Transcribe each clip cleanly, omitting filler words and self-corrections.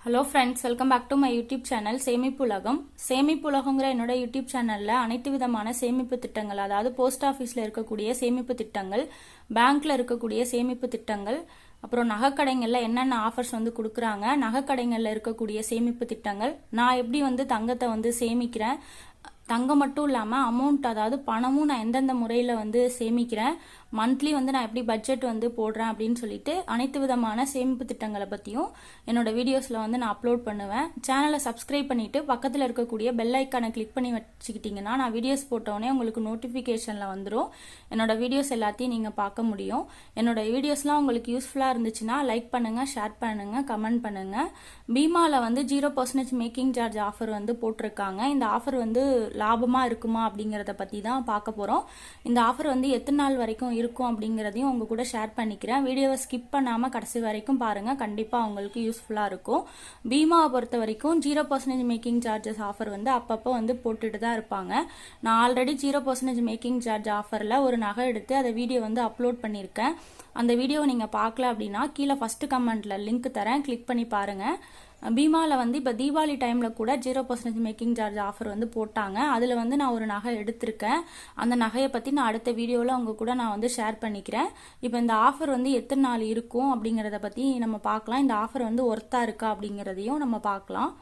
Hello friends, welcome back to my YouTube channel Semippulagam. சேமிப்புலகங்கிற என்னோட YouTube சேனலில் அனைத்து விதமான சேமிப்பு திட்டங்கள், அதாவது போஸ்ட் ஆஃபீஸில் இருக்கக்கூடிய சேமிப்பு திட்டங்கள், பேங்க்ல இருக்கக்கூடிய சேமிப்பு திட்டங்கள், அப்புறம் நகைக்கடைகளில் என்னென்ன ஆஃபர்ஸ் கொடுக்குறாங்க, நகைக்கடைகளில் இருக்கக்கூடிய சேமிப்பு திட்டங்கள், நான் எப்படி தங்கத்தை சேமிக்கிறேன், தங்கம் மட்டும் இல்லாமல் அமௌண்ட், அதாவது பணமும் நான் எந்தெந்த முறையில் சேமிக்கிறேன், மந்த்லி நான் எப்படி பட்ஜெட் போடுறேன் அப்படின்னு சொல்லிட்டு அனைத்து விதமான சேமிப்பு திட்டங்களை பற்றியும் என்னோட வீடியோஸில் நான் அப்லோட் பண்ணுவேன். சேனலை சப்ஸ்கிரைப் பண்ணிவிட்டு பக்கத்தில் இருக்கக்கூடிய பெல் ஐக்கானை கிளிக் பண்ணி வச்சுக்கிட்டிங்கன்னா நான் வீடியோஸ் போட்டோடனே உங்களுக்கு நோட்டிஃபிகேஷனில் வந்துடும். என்னோட வீடியோஸ் எல்லாத்தையும் நீங்கள் பார்க்க முடியும். என்னோட வீடியோஸ்லாம் உங்களுக்கு யூஸ்ஃபுல்லாக இருந்துச்சுன்னா லைக் பண்ணுங்கள், ஷேர் பண்ணுங்கள், கமெண்ட் பண்ணுங்கள். பீமாவில் 0% மேக்கிங் சார்ஜ் ஆஃபர் போட்டிருக்காங்க. இந்த ஆஃபர் லாபமாக இருக்குமா அப்படிங்கிறத பற்றி தான் பார்க்க போகிறோம். இந்த ஆஃபர் எத்தனை நாள் வரைக்கும் இருக்கும் அப்படிங்கிறதையும் உங்க கூட ஷேர் பண்ணிக்கிறேன். வீடியோவை ஸ்கிப் பண்ணாமல் கடைசி வரைக்கும் பாருங்கள், கண்டிப்பாக உங்களுக்கு யூஸ்ஃபுல்லாக இருக்கும். பீமாவை பொறுத்த வரைக்கும் 0% மேக்கிங் சார்ஜஸ் ஆஃபர் அப்பப்போ போட்டுட்டு தான் இருப்பாங்க. நான் ஆல்ரெடி 0% மேக்கிங் சார்ஜ் ஆஃபரில் ஒரு நகை எடுத்து அதை வீடியோ அப்லோட் பண்ணியிருக்கேன். அந்த வீடியோவை நீங்கள் பார்க்கல அப்படின்னா கீழே ஃபர்ஸ்ட் கமெண்ட்டில் லிங்க் தரேன், கிளிக் பண்ணி பாருங்கள். பீமாவில் இப்போ தீபாவளி டைமில் கூட 0% மேக்கிங் சார்ஜ் ஆஃபர் போட்டாங்க. அதில் நான் ஒரு நகை எடுத்திருக்கேன். அந்த நகையை பற்றி நான் அடுத்த வீடியோவில் உங்க கூட நான் ஷேர் பண்ணிக்கிறேன். இப்போ இந்த ஆஃபர் எத்தனை நாள் இருக்கும் அப்படிங்கிறத பற்றி நம்ம பார்க்கலாம். இந்த ஆஃபர் ஒர்த்தா இருக்கா அப்படிங்கிறதையும் நம்ம பார்க்கலாம்.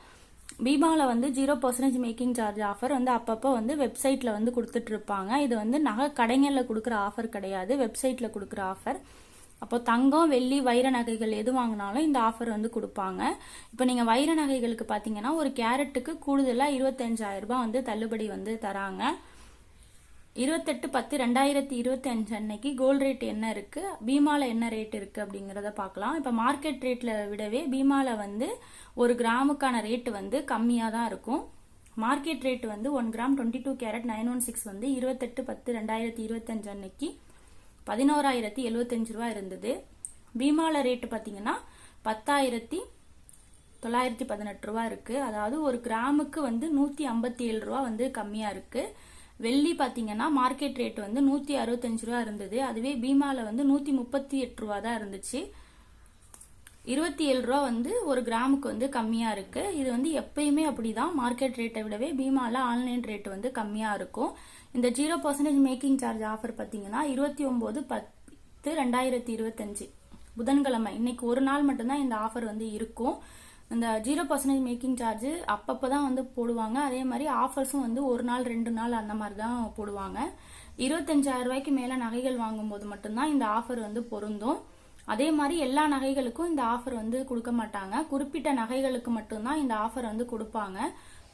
பீமாவில் 0% மேக்கிங் சார்ஜ் ஆஃபர் அப்பப்போ வெப்சைட்டில் கொடுத்துட்டு இருப்பாங்க. இது நகை கடைகளில் கொடுக்குற ஆஃபர் கிடையாது, வெப்சைட்டில் கொடுக்குற ஆஃபர். அப்போ தங்கம், வெள்ளி, வைர நகைகள் எது வாங்கினாலும் இந்த ஆஃபர் கொடுப்பாங்க. இப்போ நீங்கள் வைர நகைகளுக்கு பார்த்தீங்கன்னா ஒரு கேரட்டுக்கு கூடுதலாக 25,000 ரூபாய் தள்ளுபடி தராங்க. 28/10/2025 அன்னைக்கு கோல்டு ரேட் என்ன இருக்கு, பீமால என்ன ரேட் இருக்கு அப்படிங்கிறத பார்க்கலாம். இப்போ மார்க்கெட் ரேட்ல விடவே பீமால ஒரு கிராமுக்கான ரேட் கம்மியாக தான் இருக்கும். மார்க்கெட் ரேட் 1 கிராம் 22 கேரட் 916 28/10/2025 அன்னைக்கு 11,075 ரூபாய் இருந்தது. பீமால ரேட்டு பார்த்தீங்கன்னா 10,918 ரூபாய் இருக்கு. அதாவது ஒரு கிராமுக்கு 157 ரூபாய் கம்மியா இருக்கு. வெள்ளி பார்த்தீங்கன்னா மார்க்கெட் ரேட் 165 ரூபாய் இருந்தது. அதுவே பீமால 138 ரூபாய் தான் இருந்துச்சு. 27 ரூபாய் ஒரு கிராமுக்கு கம்மியா இருக்கு. இது எப்பயுமே அப்படிதான், மார்க்கெட் ரேட்டை விடவே பீமால ஆன்லைன் ரேட் கம்மியா இருக்கும். இந்த 0% மேக்கிங் சார்ஜ் ஆஃபர் பார்த்தீங்கன்னா 29/10/2025 புதன்கிழமை, இன்னைக்கு ஒரு நாள் மட்டும்தான் இந்த ஆஃபர் இருக்கும். இந்த 0% மேக்கிங் சார்ஜ் அப்பப்போ தான் போடுவாங்க. அதே மாதிரி ஆஃபர்ஸும் ஒரு நாள் 2 நாள் அந்த மாதிரி தான் போடுவாங்க. 25,000 ரூபாய்க்கு மேல நகைகள் வாங்கும்போது மட்டும்தான் இந்த ஆஃபர் பொருந்தும். அதே மாதிரி எல்லா நகைகளுக்கும் இந்த ஆஃபர் கொடுக்க மாட்டாங்க. குறிப்பிட்ட நகைகளுக்கு மட்டும்தான் இந்த ஆஃபர் கொடுப்பாங்க.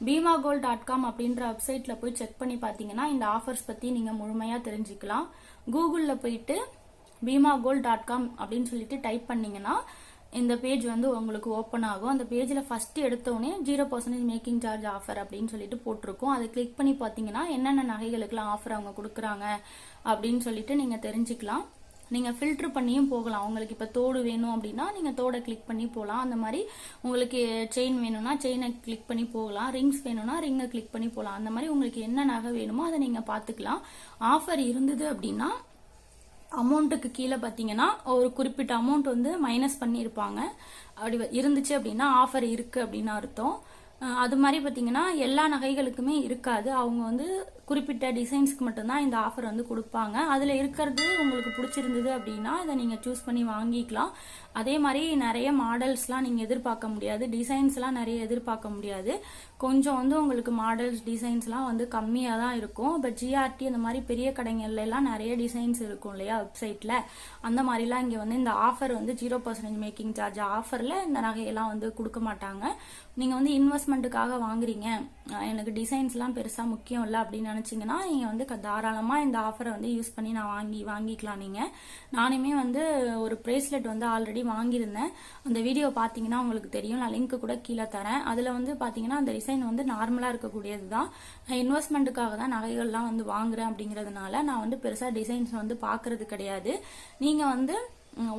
BeemaGold.com அப்படின்ற வெப்சைட்ல போய் செக் பண்ணி பார்த்தீங்கன்னா இந்த ஆஃபர்ஸ் பத்தி நீங்க முழுமையா தெரிஞ்சுக்கலாம். கூகுள்ல போயிட்டு BeemaGold.com அப்படின்னு சொல்லிட்டு டைப் பண்ணீங்கன்னா இந்த பேஜ் உங்களுக்கு ஓப்பன் ஆகும். அந்த பேஜ்ல ஃபர்ஸ்ட் எடுத்தோடனே 0% மேக்கிங் சார்ஜ் ஆஃபர் அப்படின்னு சொல்லிட்டு போட்டிருக்கும். அதை கிளிக் பண்ணி பார்த்தீங்கன்னா என்னென்ன நகைகளுக்குலாம் ஆஃபர் அவங்க கொடுக்குறாங்க அப்படின்னு சொல்லிட்டு நீங்க தெரிஞ்சுக்கலாம். நீங்க ஃபில்டர் பண்ணியும் போகலாம். உங்களுக்கு இப்ப தோடு வேணும் அப்படின்னா நீங்க தோடை கிளிக் பண்ணி போகலாம். அந்த மாதிரி உங்களுக்கு செயின் வேணும்னா செயினை கிளிக் பண்ணி போகலாம். ரிங்ஸ் வேணும்னா ரிங்கை கிளிக் பண்ணி போகலாம். அந்த மாதிரி உங்களுக்கு என்ன நகை வேணுமோ அதை நீங்க பாத்துக்கலாம். ஆஃபர் இருந்தது அப்படின்னா அமௌண்ட்டுக்கு கீழே பார்த்தீங்கன்னா ஒரு குறிப்பிட்ட அமௌண்ட் மைனஸ் பண்ணியிருப்பாங்க. அப்படி இருந்துச்சு அப்படின்னா ஆஃபர் இருக்கு அப்படின்னு அர்த்தம். அது மாதிரி பார்த்தீங்கன்னா எல்லா நகைகளுக்குமே இருக்காது. அவங்க குறிப்பிட்ட டிசைன்ஸ்க்கு மட்டும்தான் இந்த ஆஃபர் கொடுப்பாங்க. அதில் இருக்கிறது உங்களுக்கு பிடிச்சிருந்தது அப்படின்னா அதை நீங்கள் சூஸ் பண்ணி வாங்கிக்கலாம். அதே மாதிரி நிறைய மாடல்ஸ்லாம் நீங்கள் எதிர்பார்க்க முடியாது, டிசைன்ஸ்லாம் நிறைய எதிர்பார்க்க முடியாது. கொஞ்சம் உங்களுக்கு மாடல்ஸ் டிசைன்ஸ்லாம் கம்மியாக தான் இருக்கும். பட் ஜிஆர்டி அந்த மாதிரி பெரிய கடைகள்ல எல்லாம் நிறைய டிசைன்ஸ் இருக்கும் இல்லையா வெப்சைட்ல, அந்த மாதிரிலாம் இங்கே இந்த ஆஃபர் 0% மேக்கிங் சார்ஜ் ஆஃபர்ல இந்த நகையெல்லாம் கொடுக்க மாட்டாங்க. நீங்கள் இன்வெஸ்ட்மெண்ட்டுக்காக வாங்குறீங்க, எனக்கு டிசைன்ஸ்லாம் பெருசாக முக்கியம் இல்லை அப்படின்னு நினச்சிங்கன்னா நீங்கள் தாராளமாக இந்த ஆஃபரை யூஸ் பண்ணி வாங்கிக்கலாம். நீங்கள் நானுமே ஒரு பிரேஸ்லெட் ஆல்ரெடி வாங்கியிருந்தேன். அந்த வீடியோ பார்த்தீங்கன்னா உங்களுக்கு தெரியும், நான் லிங்க் கூட கீழே தரேன். அதில் பார்த்தீங்கன்னா அந்த டிசைன் நார்மலாக இருக்கக்கூடியது தான். நான் இன்வெஸ்ட்மெண்ட்டுக்காக தான் நகைகள்லாம் வாங்குறேன் அப்படிங்கிறதுனால நான் பெருசாக டிசைன்ஸ் பார்க்கறது கிடையாது. நீங்கள்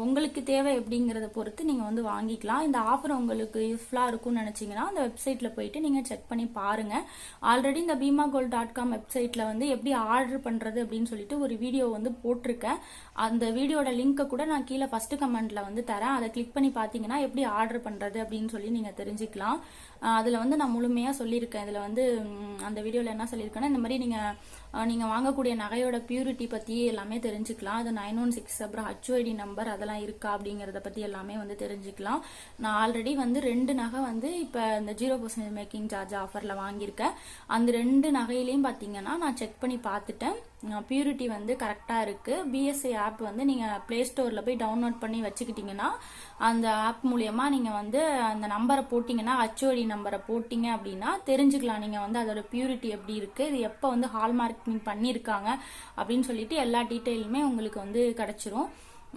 உங்களுக்கு தேவை எப்படிங்கிறத பொறுத்து நீங்கள் வந்து வாங்கிக்கலாம். இந்த ஆஃபர் உங்களுக்கு யூஸ்ஃபுல்லாக இருக்கும்னு நினச்சிங்கன்னா அந்த வெப்சைட்டில் போயிட்டு நீங்கள் செக் பண்ணி பாருங்கள். ஆல்ரெடி இந்த BIMAGold.com வெப்சைட்டில் வந்து எப்படி ஆர்டர் பண்ணுறது அப்படின்னு சொல்லிட்டு ஒரு வீடியோ வந்து போட்டிருக்கேன். அந்த வீடியோட லிங்க்கை கூட நான் கீழே ஃபர்ஸ்ட் கமெண்ட்டில் வந்து தரேன். அதை கிளிக் பண்ணி பார்த்தீங்கன்னா எப்படி ஆர்டர் பண்ணுறது அப்படின்னு சொல்லி நீங்கள் தெரிஞ்சுக்கலாம். அதில் வந்து நான் முழுமையாக சொல்லியிருக்கேன். இதில் வந்து அந்த வீடியோவில் என்ன சொல்லியிருக்கேன்னா, இந்த மாதிரி நீங்கள் வாங்கக்கூடிய நகையோட பியூரிட்டி பற்றி எல்லாமே தெரிஞ்சுக்கலாம். அது 916 அப்புறம் HOID நம்பர் அதெல்லாம் இருக்கா அப்படிங்கிறத பற்றி எல்லாமே வந்து தெரிஞ்சுக்கலாம். நான் ஆல்ரெடி வந்து 2 நகை வந்து இப்போ இந்த 0% மேக்கிங் சார்ஜ் ஆஃபரில் வாங்கியிருக்கேன். அந்த 2 நகையிலையும் பார்த்தீங்கன்னா நான் செக் பண்ணி பார்த்துட்டேன். பியூரிட்டி வந்து கரெக்டாக இருக்குது. BSI ஆப் வந்து நீங்கள் ப்ளே ஸ்டோரில் போய் டவுன்லோட் பண்ணி வச்சுக்கிட்டிங்கன்னா அந்த ஆப் மூலியமாக நீங்கள் வந்து அந்த நம்பரை போட்டிங்கன்னா, HOID நம்பரை போட்டிங்க அப்படின்னா தெரிஞ்சுக்கலாம் நீங்கள் வந்து அதோட பியூரிட்டி எப்படி இருக்குது, இது எப்போ வந்து ஹால்மார்க்கிங் பண்ணியிருக்காங்க அப்படின்னு சொல்லிட்டு எல்லா டீட்டெயிலுமே உங்களுக்கு வந்து கிடச்சிரும்.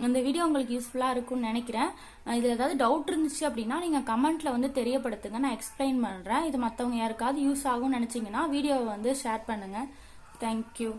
இந்த வீடியோ உங்களுக்கு யூஸ்ஃபுல்லாக இருக்கும்னு நினைக்கிறேன். இதில் ஏதாவது டவுட் இருந்துச்சு அப்படின்னா நீங்கள் கமெண்ட்டில் வந்து தெரியப்படுத்துங்க, நான் எக்ஸ்பிளைன் பண்ணுறேன். இது மற்றவங்க யாருக்காவது யூஸ் ஆகும்னு நினச்சிங்கன்னா வீடியோவை வந்து ஷேர் பண்ணுங்கள். தேங்க்யூ.